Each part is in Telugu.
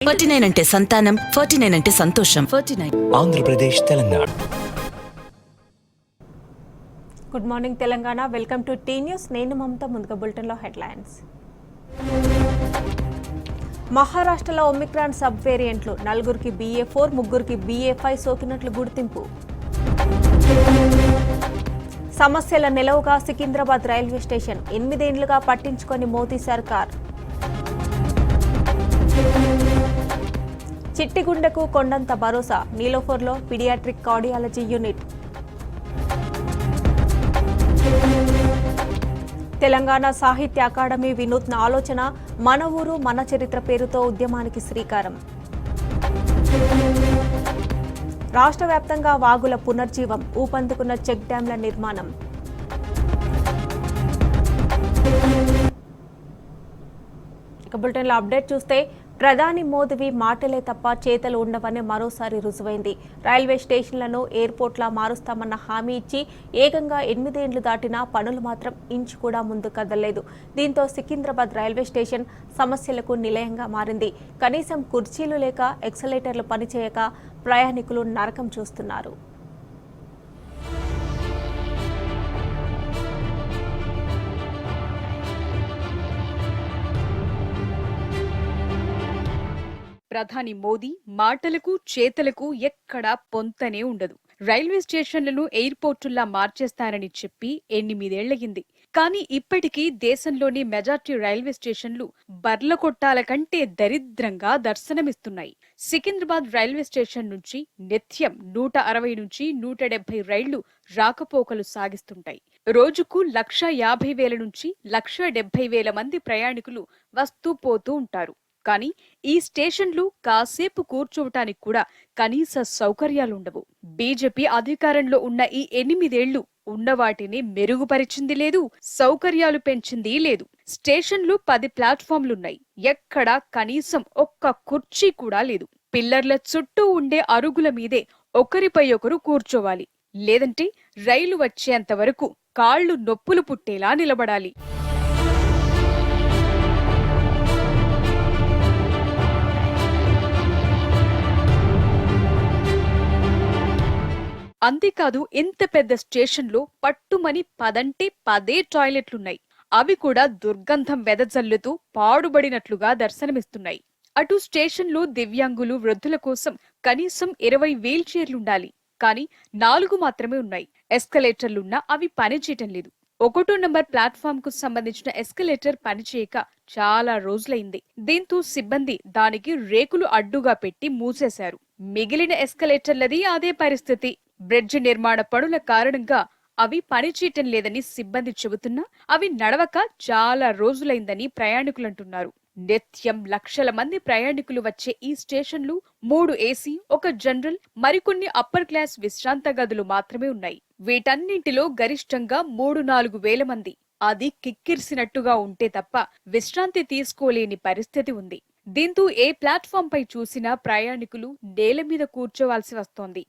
49 అంటే సంతానం, 49 అంటే సంతోషం. 49 Andhra Pradesh, Telangana. Good morning Telangana. Welcome to T News. నేను మమత. ముందుగా బులెటిన్లో హెడ్లైన్స్. మహారాష్ట్రలో ఒమిక్రాన్ సబ్ వేరియంట్లు, 4కి BA4, 3కి BA5 సోకినట్లు గుర్తింపు. సమస్యల నిలవుగా సికింద్రాబాద్ రైల్వే స్టేషన్, 8 ఏళ్లుగా పట్టించుకొని మోదీ సర్కార్. చిట్టిగుండెకు కొండంత భరోసా, నీలోఫర్లో పీడియాట్రిక్ కార్డియాలజీ యూనిట్. తెలంగాణ సాహిత్య అకాడమీ వినూత్న ఆలోచన, మన ఊరు మన చరిత్ర పేరుతో ఉద్యమానికి శ్రీకారం. రాష్ట్ర వ్యాప్తంగా వాగుల పునర్జీవం, ఊపందుకున్న చెక్ డ్యాంల నిర్మాణం. ఇక బులెటిన్లో అప్డేట్ చూస్తే, ప్రధాని మోదీవి మాటలే తప్ప చేతలు ఉండవని మరోసారి రుజువైంది. రైల్వే స్టేషన్లను ఎయిర్పోర్ట్లా మారుస్తామన్న హామీ ఇచ్చి ఏకంగా 8 ఏళ్లు దాటినా పనులు మాత్రం ఇంచు కూడా ముందు కదలలేదు. దీంతో సికింద్రాబాద్ రైల్వే స్టేషన్ సమస్యలకు నిలయంగా మారింది. కనీసం కుర్చీలు లేక, ఎక్సలేటర్లు పనిచేయక ప్రయాణికులు నరకం చూస్తున్నారు. ప్రధాని మోదీ మాటలకు చేతలకు ఎక్కడా పొంతనే ఉండదు. రైల్వే స్టేషన్లను ఎయిర్పోర్టుల్లా మార్చేస్తారని చెప్పి 8 ఏళ్లయింది. కానీ ఇప్పటికీ దేశంలోని మెజార్టీ రైల్వే స్టేషన్లు బర్ల కొట్టాల కంటే దరిద్రంగా దర్శనమిస్తున్నాయి. సికింద్రాబాద్ రైల్వే స్టేషన్ నుంచి నిత్యం 160 నుంచి 170 రైళ్లు రాకపోకలు సాగిస్తుంటాయి. రోజుకు 150,000 నుంచి 170,000 మంది ప్రయాణికులు వస్తూ పోతూ ఉంటారు. కానీ ఈ స్టేషన్లు కాసేపు కూర్చోవటానికి కూడా కనీస సౌకర్యాలుండవు. బీజేపీ అధికారంలో ఉన్న ఈ 8 ఏళ్లు ఉన్న వాటిని మెరుగుపరిచింది లేదు, సౌకర్యాలు పెంచింది లేదు. స్టేషన్లు 10 ప్లాట్ఫామ్లున్నాయి. ఎక్కడా కనీసం ఒక్క కుర్చీ కూడా లేదు. పిల్లర్ల చుట్టూ ఉండే అరుగుల మీదే ఒకరిపై ఒకరు కూర్చోవాలి. లేదంటే రైలు వచ్చేంత వరకు కాళ్లు నొప్పులు పుట్టేలా నిలబడాలి. అంతేకాదు, ఇంత పెద్ద స్టేషన్లో పట్టుమని 10 టాయిలెట్లున్నాయి. అవి కూడా దుర్గంధం వెదజల్లుతూ పాడుబడినట్లుగా దర్శనమిస్తున్నాయి. అటు స్టేషన్లో దివ్యాంగులు, వృద్ధుల కోసం కనీసం 20 వీల్ చైర్లుండాలి. కానీ 4 మాత్రమే ఉన్నాయి. ఎస్కలేటర్లున్నా అవి పనిచేయటం లేదు. 1వ నంబర్ ప్లాట్ఫామ్ కు సంబంధించిన ఎస్కలేటర్ పనిచేయక చాలా రోజులైంది. దీంతో సిబ్బంది దానికి రేకులు అడ్డుగా పెట్టి మూసేశారు. మిగిలిన ఎస్కలేటర్లది అదే పరిస్థితి. బ్రిడ్జ్ నిర్మాణ పనుల కారణంగా అవి పనిచేయటం లేదని సిబ్బంది చెబుతున్నా అవి నడవక చాలా రోజులైందని ప్రయాణికులంటున్నారు. నిత్యం లక్షల మంది ప్రయాణికులు వచ్చే ఈ స్టేషన్లు 3 AC, 1 జనరల్, మరికొన్ని అప్పర్ క్లాస్ విశ్రాంత గదులు మాత్రమే ఉన్నాయి. వీటన్నింటిలో గరిష్టంగా 3-4 వేల మంది అది కిక్కిరిసినట్టుగా ఉంటే తప్ప విశ్రాంతి తీసుకోలేని పరిస్థితి ఉంది. దీంతో ఏ ప్లాట్ఫామ్ పై చూసినా ప్రయాణికులు నేల మీద కూర్చోవాల్సి వస్తోంది.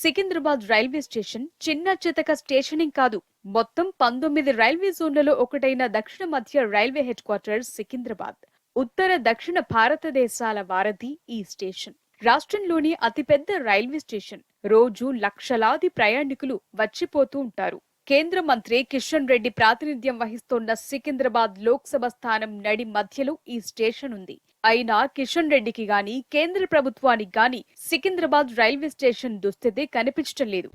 సికింద్రాబాద్ రైల్వే స్టేషన్ చిన్న చితక స్టేషనింగ్ కాదు. మొత్తం 19 రైల్వే జోన్లలో ఒకటైన దక్షిణ మధ్య రైల్వే హెడ్ క్వార్టర్ సికింద్రాబాద్. ఉత్తర దక్షిణ భారతదేశాల వారధి ఈ స్టేషన్. రాష్ట్రంలోని అతిపెద్ద రైల్వే స్టేషన్. రోజు లక్షలాది ప్రయాణికులు వచ్చిపోతూ ఉంటారు. కేంద్ర మంత్రి కిషన్ రెడ్డి ప్రాతినిధ్యం వహిస్తోన్న సికింద్రాబాద్ లోక్సభ స్థానం నడి మధ్యలో ఈ స్టేషన్ ఉంది. అయినా కిషన్ రెడ్డికి గాని, కేంద్ర ప్రభుత్వానికి గాని సికింద్రాబాద్ రైల్వే స్టేషన్ దుస్థితి కనిపించటం లేదు.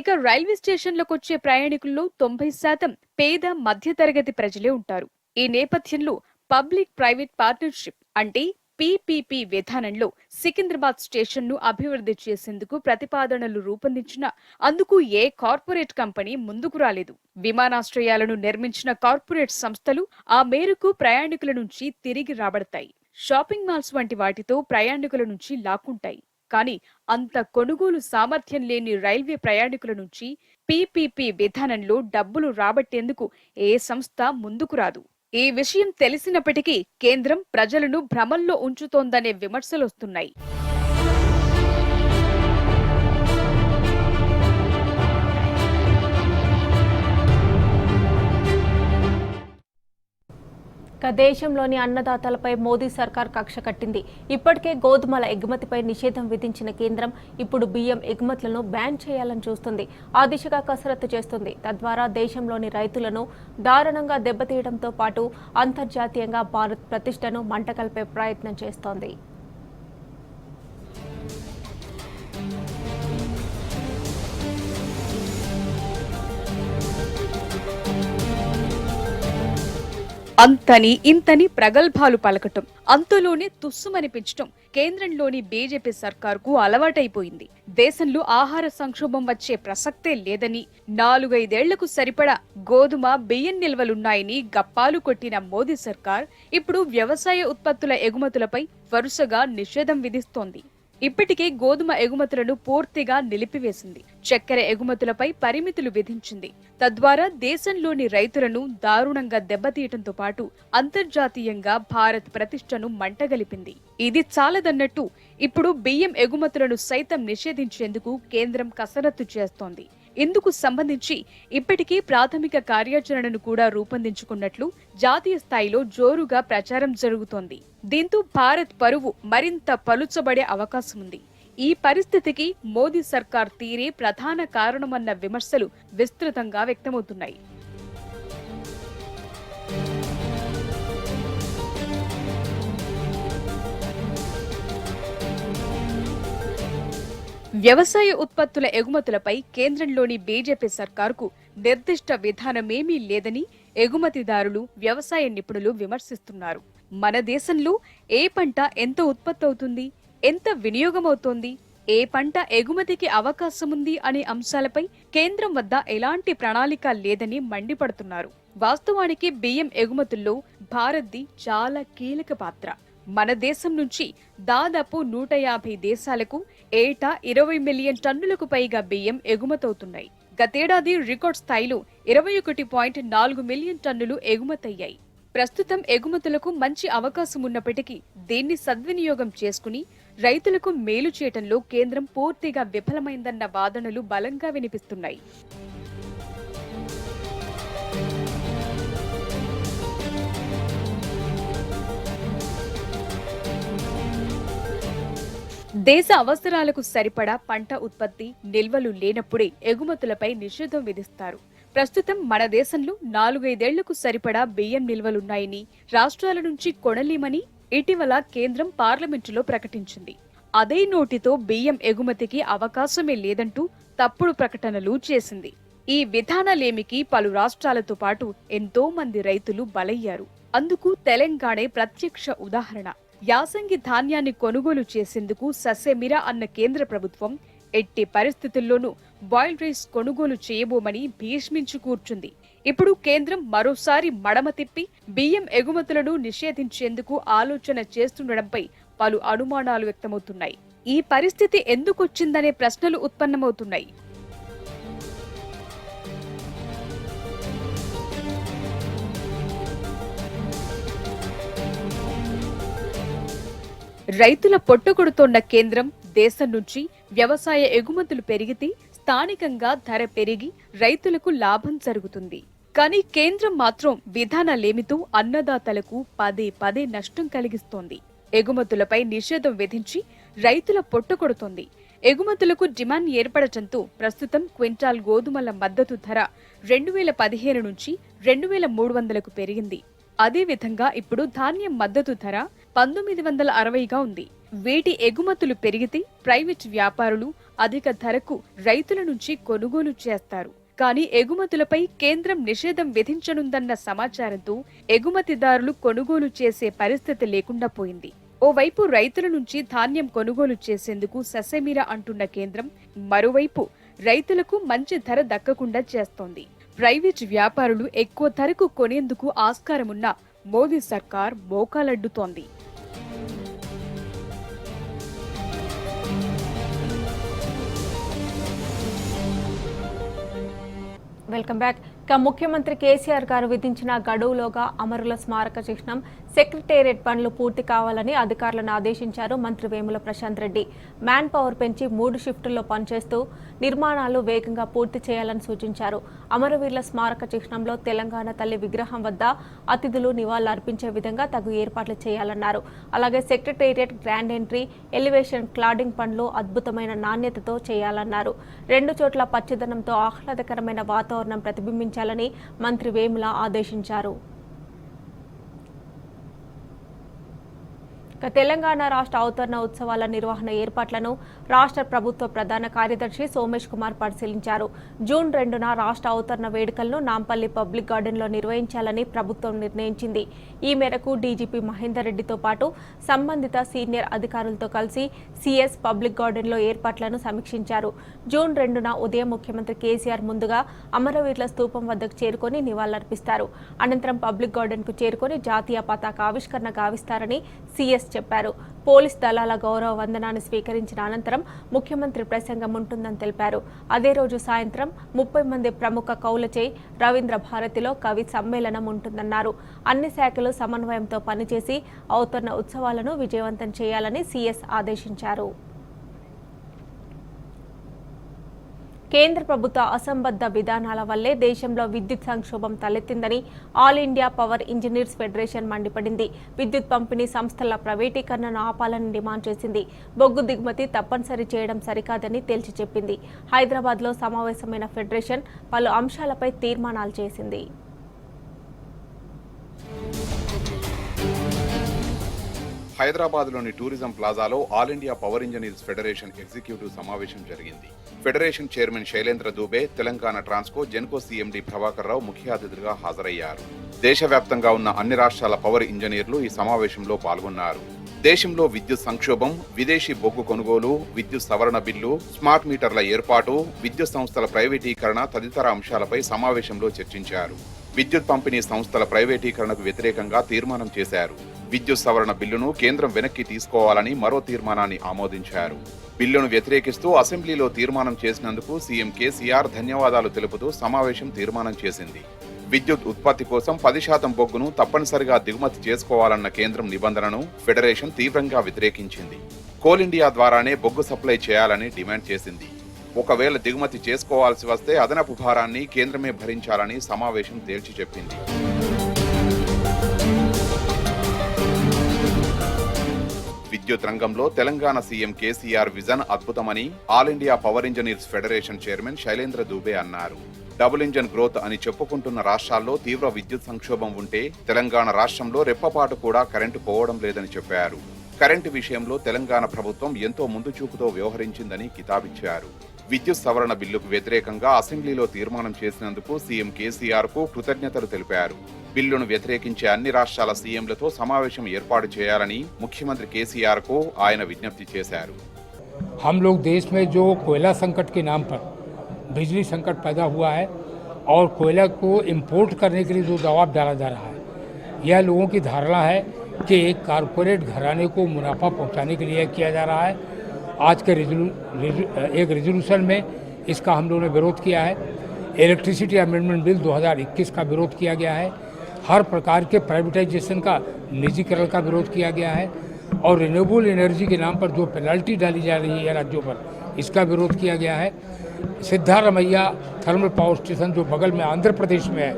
ఇక రైల్వే స్టేషన్లకొచ్చే ప్రయాణికుల్లో 90% పేద మధ్యతరగతి ప్రజలే ఉంటారు. ఈ నేపథ్యంలో పబ్లిక్ ప్రైవేట్ పార్ట్నర్షిప్ అంటే PPP విధానంలో సికింద్రాబాద్ స్టేషన్ను అభివృద్ధి చేసేందుకు ప్రతిపాదనలు రూపొందించినా అందుకు ఏ కార్పొరేట్ కంపెనీ ముందుకు రాలేదు. విమానాశ్రయాలను నిర్మించిన కార్పొరేట్ సంస్థలు ఆ మేరకు ప్రయాణికుల నుంచి తిరిగి రాబడతాయి. షాపింగ్ మాల్స్ వంటి వాటితో ప్రయాణికుల నుంచి లాక్కుంటాయి. కానీ అంత కొనుగోలు సామర్థ్యం లేని రైల్వే ప్రయాణికుల నుంచి PPP విధానంలో డబ్బులు రాబట్టేందుకు ఏ సంస్థ ముందుకు రాదు. ఈ విషయం తెలిసినప్పటికీ కేంద్రం ప్రజలను భ్రమల్లో ఉంచుతోందనే విమర్శలొస్తున్నాయి. దేశంలోని అన్నదాతలపై మోదీ సర్కార్ కక్ష కట్టింది. ఇప్పటికే గోధుమల ఎగుమతిపై నిషేధం విధించిన కేంద్రం ఇప్పుడు బియ్యం ఎగుమతులను బ్యాన్ చేయాలని చూస్తుంది. ఆ దిశగా కసరత్తు చేస్తుంది. తద్వారా దేశంలోని రైతులను దారుణంగా దెబ్బతీయడంతో పాటు అంతర్జాతీయంగా భారత్ ప్రతిష్టను మంటకల్పే ప్రయత్నం చేస్తోంది. అంతని ఇంతని ప్రగల్భాలు పలకటం, అంతలోనే తుస్సుమనిపించటం కేంద్రంలోని బీజేపీ సర్కారుకు అలవాటైపోయింది. దేశంలో ఆహార సంక్షోభం వచ్చే ప్రసక్తే లేదని, 4-5 ఏళ్లకు సరిపడా గోధుమ బియ్యం నిల్వలున్నాయని గప్పాలు కొట్టిన మోదీ సర్కార్ ఇప్పుడు వ్యవసాయ ఉత్పత్తుల ఎగుమతులపై వరుసగా నిషేధం విధిస్తోంది. ఇప్పటికే గోధుమ ఎగుమతులను పూర్తిగా నిలిపివేసింది. చక్కెర ఎగుమతులపై పరిమితులు విధించింది. తద్వారా దేశంలోని రైతులను దారుణంగా దెబ్బతీయటంతో పాటు అంతర్జాతీయంగా భారత్ ప్రతిష్టను మంటగలిపింది. ఇది చాలదన్నట్టు ఇప్పుడు బియ్యం ఎగుమతులను సైతం నిషేధించేందుకు కేంద్రం కసరత్తు చేస్తోంది. ఇందుకు సంబంధించి ఇప్పటికే ప్రాథమిక కార్యాచరణను కూడా రూపొందించుకున్నట్లు జాతీయ స్థాయిలో జోరుగా ప్రచారం జరుగుతోంది. దీంతో భారత్ పరువు మరింత పలుచబడే అవకాశం ఉంది. ఈ పరిస్థితికి మోదీ సర్కార్ తీరే ప్రధాన కారణమన్న విమర్శలు విస్తృతంగా వ్యక్తమవుతున్నాయి. వ్యవసాయ ఉత్పత్తుల ఎగుమతులపై కేంద్రంలోని బీజేపీ సర్కారుకు నిర్దిష్ట విధానమేమీ లేదని ఎగుమతిదారులు, వ్యవసాయ నిపుణులు విమర్శిస్తున్నారు. మన దేశంలో ఏ పంట ఎంత ఉత్పత్తి అవుతుంది, ఎంత వినియోగమవుతోంది, ఏ పంట ఎగుమతికి అవకాశముంది అనే అంశాలపై కేంద్రం వద్ద ఎలాంటి ప్రణాళిక లేదని మండిపడుతున్నారు. వాస్తవానికి బియ్యం ఎగుమతుల్లో భారత్ది చాలా కీలక పాత్ర. మన దేశం నుంచి దాదాపు 150 దేశాలకు ఏటా 20 మిలియన్ టన్నులకు పైగా బియ్యం ఎగుమతవుతున్నాయి. గతేడాది రికార్డ్ స్థాయిలో 21.4 మిలియన్ టన్నులు ఎగుమతయ్యాయి. ప్రస్తుతం ఎగుమతులకు మంచి అవకాశం ఉన్నప్పటికీ దీన్ని సద్వినియోగం చేసుకుని రైతులకు మేలు చేయటంలో కేంద్రం పూర్తిగా విఫలమైందన్న వాదనలు బలంగా వినిపిస్తున్నాయి. దేశ అవసరాలకు సరిపడా పంట ఉత్పత్తి, నిల్వలు లేనప్పుడే ఎగుమతులపై నిషేధం విధిస్తారు. ప్రస్తుతం మన దేశంలో 4-5 ఏళ్లకు సరిపడా బియ్యం నిల్వలున్నాయని, రాష్ట్రాల నుంచి కొనలేమని ఇటీవల కేంద్రం పార్లమెంటులో ప్రకటించింది. అదే నోటితో బియ్యం ఎగుమతికి అవకాశమే లేదంటూ తప్పుడు ప్రకటనలు చేసింది. ఈ విధానాలేమికి పలు రాష్ట్రాలతో పాటు ఎంతో మంది రైతులు బలయ్యారు. అందుకు తెలంగాణే ప్రత్యక్ష ఉదాహరణ. యాసంగి ధాన్యాన్ని కొనుగోలు చేసేందుకు ససేమిరా అన్న కేంద్ర ప్రభుత్వం ఎట్టి పరిస్థితుల్లోనూ బాయిల్డ్ రైస్ కొనుగోలు చేయబోమని భీష్మించి కూర్చుంది. ఇప్పుడు కేంద్రం మరోసారి మడమ తిప్పి బియ్యం ఎగుమతులను నిషేధించేందుకు ఆలోచన చేస్తుండడంపై పలు అనుమానాలు వ్యక్తమవుతున్నాయి. ఈ పరిస్థితి ఎందుకొచ్చిందనే ప్రశ్నలు ఉత్పన్నమవుతున్నాయి. రైతుల పొట్టగొడుతోన్న కేంద్రం దేశం నుంచి వ్యవసాయ ఎగుమతులు పెరిగితే స్థానికంగా ధర పెరిగి రైతులకు లాభం జరుగుతుంది. కానీ కేంద్రం మాత్రం విధానాలేమితో అన్నదాతలకు పదే నష్టం కలిగిస్తోంది. ఎగుమతులపై నిషేధం విధించి రైతుల పొట్టగొడుతోంది. ఎగుమతులకు డిమాండ్ ఏర్పడటంతో ప్రస్తుతం క్వింటాల్ గోధుమల మద్దతు ధర 2015 నుంచి 2300కు పెరిగింది. అదేవిధంగా ఇప్పుడు ధాన్యం మద్దతు ధర 1960గా ఉంది. వీటి ఎగుమతులు పెరిగితే ప్రైవేట్ వ్యాపారులు అధిక ధరకు రైతుల నుంచి కొనుగోలు చేస్తారు. కానీ ఎగుమతులపై కేంద్రం నిషేధం విధించనుందన్న సమాచారంతో ఎగుమతిదారులు కొనుగోలు చేసే పరిస్థితి లేకుండా పోయింది. ఓవైపు రైతుల నుంచి ధాన్యం కొనుగోలు చేసేందుకు ససేమిరా అంటున్న కేంద్రం మరోవైపు రైతులకు మంచి ధర దక్కకుండా చేస్తోంది. ప్రైవేట్ వ్యాపారులు ఎక్కువ ధరకు కొనేందుకు ఆస్కారమున్న మోదీ సర్కార్ మోకాలడ్డుతోంది. Welcome back. ఇక ముఖ్యమంత్రి కేసీఆర్ గారు విధించిన గడువులోగా అమరుల స్మారక చిహ్నం సెక్రటేరియట్ పనులు పూర్తి కావాలని అధికారులను ఆదేశించారు మంత్రి వేముల ప్రశాంత్ రెడ్డి. మ్యాన్ పవర్ పెంచి 3 షిఫ్టుల్లో పనిచేస్తూ నిర్మాణాలు వేగంగా పూర్తి చేయాలని సూచించారు. అమరవీరుల స్మారక చిహ్నంలో తెలంగాణ తల్లి విగ్రహం వద్ద అతిథులు నివాళులర్పించే విధంగా తగు ఏర్పాట్లు చేయాలన్నారు. అలాగే secretariat grand entry, elevation, cladding పనులు అద్భుతమైన నాణ్యతతో చేయాలన్నారు. 2 చోట్ల పచ్చదనంతో ఆహ్లాదకరమైన వాతావరణం ప్రతిబింబించాలని మంత్రి వేముల ఆదేశించారు. తెలంగాణ రాష్ట్ర అవతరణ ఉత్సవాల నిర్వహణ ఏర్పాట్లను రాష్ట్ర ప్రభుత్వ ప్రధాన కార్యదర్శి సోమేష్ కుమార్ పరిశీలించారు. జూన్ 2న రాష్ట్ర అవతరణ వేడుకలను నాంపల్లి పబ్లిక్ గార్డెన్లో నిర్వహించాలని ప్రభుత్వం నిర్ణయించింది. ఈ మేరకు డీజీపీ మహేందర్ రెడ్డితో పాటు సంబంధిత సీనియర్ అధికారులతో కలిసి సీఎస్ పబ్లిక్ గార్డెన్లో ఏర్పాట్లను సమీక్షించారు. జూన్ 2న ఉదయం ముఖ్యమంత్రి కేసీఆర్ ముందుగా అమరవీరుల స్తూపం వద్దకు చేరుకొని నివాళులర్పిస్తారు. అనంతరం పబ్లిక్ గార్డెన్కు చేరుకొని జాతీయ పతాక ఆవిష్కరణ గావిస్తారని సీఎస్ చెప్పారు. పోలీస్ దళాల గౌరవ వందనాన్ని స్వీకరించిన అనంతరం ముఖ్యమంత్రి ప్రసంగం ఉంటుందని తెలిపారు. అదే రోజు సాయంత్రం 30 మంది ప్రముఖ కవులచే రవీంద్ర భారతిలో కవి సమ్మేళనం ఉంటుందన్నారు. అన్ని శాఖలు సమన్వయంతో పనిచేసి అవతరణ ఉత్సవాలను విజయవంతం చేయాలని సీఎస్ ఆదేశించారు. కేంద్ర ప్రభుత్వ అసంబద్ధ విధానాల వల్లే దేశంలో విద్యుత్ సంక్షోభం తలెత్తిందని all India power engineers federation మండిపడింది. విద్యుత్ పంపిణీ సంస్థల ప్రైవేటీకరణను ఆపాలని డిమాండ్ చేసింది. బొగ్గు దిగుమతి తప్పనిసరి చేయడం సరికాదని తేల్చి చెప్పింది. హైదరాబాద్లో సమావేశమైన ఫెడరేషన్ పలు అంశాలపై తీర్మానాలు చేసింది. హైదరాబాద్లోని టూరిజం ప్లాజాలో all India power engineers federation executive సమావేశం జరిగింది. Federation chairman Shailendra Dubey, Telangana Transco Genco CMD Prabhakar Rao ముఖ్య అతిథులుగా హాజరయ్యారు. దేశవ్యాప్తంగా ఉన్న అన్ని రాష్ట్రాల పవర్ ఇంజనీర్లు ఈ సమావేశంలో పాల్గొన్నారు. దేశంలో విద్యుత్ సంక్షోభం, విదేశీ బొగ్గు కొనుగోలు, విద్యుత్ సవరణ బిల్లు, స్మార్ట్ మీటర్ల ఏర్పాటు, విద్యుత్ సంస్థల ప్రైవేటీకరణ తదితర అంశాలపై సమావేశంలో చర్చించారు. విద్యుత్ పంపిణీ సంస్థల ప్రైవేటీకరణకు వ్యతిరేకంగా తీర్మానం చేశారు. విద్యుత్ సవరణ బిల్లును కేంద్రం వెనక్కి తీసుకోవాలని మరో తీర్మానాన్ని ఆమోదించారు. బిల్లును వ్యతిరేకిస్తూ అసెంబ్లీలో తీర్మానం చేసినందుకు సీఎం కేసీఆర్ ధన్యవాదాలు తెలుపుతూ సమావేశం తీర్మానం చేసింది. విద్యుత్ ఉత్పత్తి కోసం 10% బొగ్గును తప్పనిసరిగా దిగుమతి చేసుకోవాలన్న కేంద్రం నిబంధనను ఫెడరేషన్ తీవ్రంగా వ్యతిరేకించింది. కోల్ ఇండియా ద్వారానే బొగ్గు సప్లై చేయాలని డిమాండ్ చేసింది. ఒకవేళ దిగుమతి చేసుకోవాల్సి వస్తే అదనపు భారాన్ని కేంద్రమే భరించాలని సమావేశం తేల్చి చెప్పింది. విద్యుత్ రంగంలో తెలంగాణ సీఎం కేసీఆర్ విజన్ అద్భుతమని all India power engineers federation chairman Shailendra Dubey అన్నారు. డబుల్ ఇంజన్ గ్రోత్ అని చెప్పుకుంటున్న రాష్ట్రాల్లో తీవ్ర విద్యుత్ సంక్షోభం ఉంటే తెలంగాణ రాష్ట్రంలో రెప్పపాటు కూడా కరెంటు పోవడం లేదని చెప్పారు. కరెంటు విషయంలో తెలంగాణ ప్రభుత్వం ఎంతో ముందు చూపుతో వ్యవహరించిందని కితాబిచ్చారు. విద్యుత్ సవరణ బిల్లుకు వ్యతిరేకంగా అసెంబ్లీలో తీర్మానం చేసినందుకు సీఎం కేసీఆర్ కు కృతజ్ఞతలు తెలిపారు. బిల్లును వ్యతిరేకించే అన్ని రాష్ట్రాల సీఎంలతో సమావేశం ఏర్పాటు చేయాలని ముఖ్యమంత్రి కేసీఆర్ కు ఆయన విజ్ఞప్తి చేశారు. हम लोग देश में जो कोयला संकट के नाम पर बिजली संकट पैदा हुआ है और कोयला को इंपोर्ट करने के लिए जो दबाव डाला जा रहा है, यह लोगों की धारणा है कि एक कारपोरेट घराने को मुनाफा पहुंचाने के लिए किया जा रहा है। आज के एक रेजोल्यूशन में इसका हम लोगों ने विरोध किया है। इलेक्ट्रिसिटी अमेंडमेंट बिल 2021 का विरोध किया गया है। हर प्रकार के प्राइवेटाइजेशन का, निजीकरण का विरोध किया गया है और रिन्यूएबल एनर्जी के नाम पर जो पेनल्टी डाली जा रही है राज्यों पर, इसका विरोध किया गया है। सिद्धारमैया थर्मल पावर स्टेशन जो बगल में आंध्र प्रदेश में है,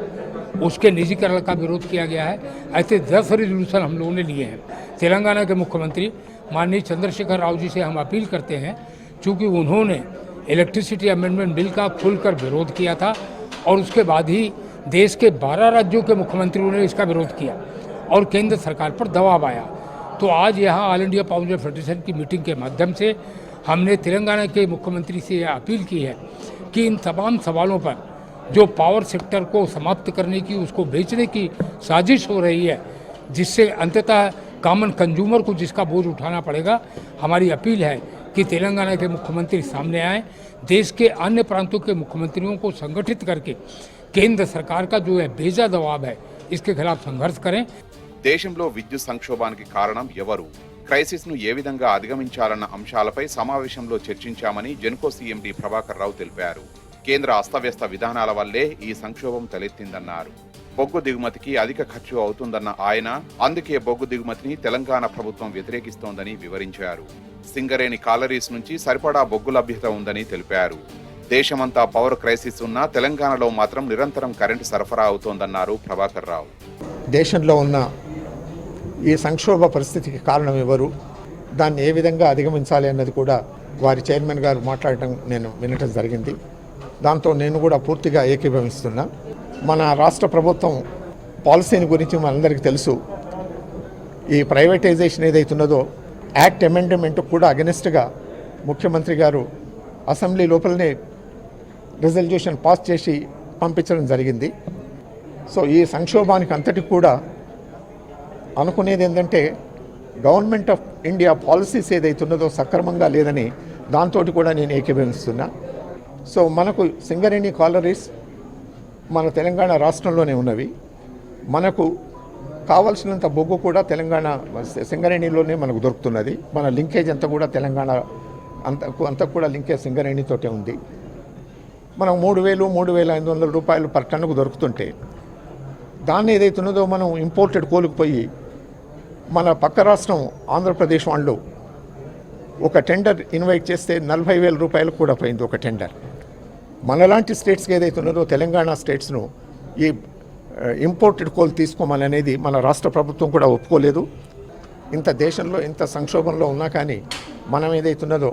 उसके निजीकरण का विरोध किया गया है। ऐसे 10 रेजोल्यूशन हम लोगों ने लिए हैं। तेलंगाना के मुख्यमंत्री माननीय चंद्रशेखर राव जी से हम अपील करते हैं, चूँकि उन्होंने इलेक्ट्रिसिटी अमेंडमेंट बिल का खुलकर विरोध किया था और उसके बाद ही देश के 12 राज्यों के मुख्यमंत्रियों ने इसका विरोध किया और केंद्र सरकार पर दबाव आया। तो आज यहाँ ऑल इंडिया पावर फेडरेशन की मीटिंग के माध्यम से हमने तेलंगाना के मुख्यमंत्री से यह अपील की है कि इन तमाम सवालों पर जो पावर सेक्टर को समाप्त करने की, उसको बेचने की साजिश हो रही है, जिससे अंततः कॉमन कंज्यूमर को जिसका बोझ उठाना पड़ेगा, हमारी अपील है कि तेलंगाना के मुख्यमंत्री सामने आए, देश के अन्य प्रांतों के मुख्यमंत्रियों को संगठित करके केंद्र सरकार का जो है बेजा दबाव है, इसके खिलाफ संघर्ष करें। దేశంలో విద్యుత్ సంక్షోభానికి కారణం ఎవరు, క్రైసిస్ ను ఏ విధంగా అధిగమించాలన్న అంశాలపై సమావేశంలో చర్చించామని జెన్కో సీఎండీ ప్రభాకర్ రావు తెలిపారు. కేంద్ర అస్తవ్యస్త విధానాల వల్లే ఈ సంక్షోభం తలెత్తిందన్నారు. బొగ్గు దిగుమతికి అధిక ఖర్చు అవుతుందన్న ఆయన అందుకే బొగ్గు దిగుమతిని తెలంగాణ ప్రభుత్వం వ్యతిరేకిస్తోందని వివరించారు. సింగరేణి కాలరీస్ నుంచి సరిపడా బొగ్గు లభ్యత ఉందని తెలిపారు. దేశమంతా పవర్ క్రైసిస్ ఉన్నా తెలంగాణలో మాత్రం నిరంతరం కరెంటు సరఫరా అవుతోందన్నారు ప్రభాకర్ రావు. దేశంలో ఉన్న ఈ సంక్షోభ పరిస్థితికి కారణం ఎవరు, దాన్ని ఏ విధంగా అధిగమించాలి అన్నది కూడా వారి చైర్మన్ గారు మాట్లాడటం నేను వినటం జరిగింది. దాంతో నేను కూడా పూర్తిగా ఏకీభవిస్తున్నా. మన రాష్ట్ర ప్రభుత్వం పాలసీని గురించి మనందరికీ తెలుసు. ఈ ప్రైవేటైజేషన్ ఏదైతున్నదో యాక్ట్ అమెండ్మెంట్ కూడా అగెనిస్ట్గా ముఖ్యమంత్రి గారు అసెంబ్లీ లోపలనే రిజల్యూషన్ పాస్ చేసి పంపించడం జరిగింది. సో ఈ సంక్షోభానికి అంతటికి కూడా అనుకునేది ఏంటంటే గవర్నమెంట్ ఆఫ్ ఇండియా పాలసీస్ ఏదైతున్నదో సక్రమంగా లేదని దాంతో కూడా నేను ఏకీభవిస్తున్నా. సో మనకు సింగరేణి కాలరీస్ మన తెలంగాణ రాష్ట్రంలోనే ఉన్నవి. మనకు కావాల్సినంత బొగ్గు కూడా తెలంగాణ సింగరేణిలోనే మనకు దొరుకుతున్నది. మన లింకేజ్ అంతా కూడా తెలంగాణ అంతా కూడా లింకేజ్ సింగరేణితోటే ఉంది. మనం 3,000-3,500 రూపాయలు పర్ టన్నుకు దొరుకుతుంటే దాన్ని ఏదైతున్నదో మనం ఇంపోర్టెడ్ కోలుకు పోయి మన పక్క రాష్ట్రం ఆంధ్రప్రదేశ్ వాళ్ళు ఒక టెండర్ ఇన్వైట్ చేస్తే 40,000 రూపాయలకు కూడా పోయింది ఒక టెండర్. మనలాంటి స్టేట్స్కి ఏదైతున్నదో తెలంగాణ స్టేట్స్ను ఈ ఇంపోర్టెడ్ కోల్ తీసుకోమని అనేది మన రాష్ట్ర ప్రభుత్వం కూడా ఒప్పుకోలేదు. ఇంత దేశంలో ఇంత సంక్షోభంలో ఉన్నా కానీ మనం ఏదైతున్నదో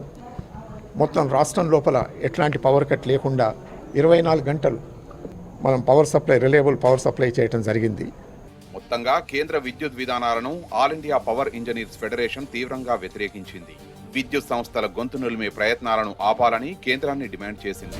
మొత్తం రాష్ట్రం లోపల ఎట్లాంటి పవర్ కట్ లేకుండా 24 గంటలు మనం power supply, reliable power supply చేయడం జరిగింది. మొత్తంగా కేంద్ర విద్యుత్ విధానాలను all India power engineers federation తీవ్రంగా వ్యతిరేకించింది. విద్యుత్ సంస్థల గొంతు నులిమే ప్రయత్నాలను ఆపాలని కేంద్రాన్ని డిమాండ్ చేసింది.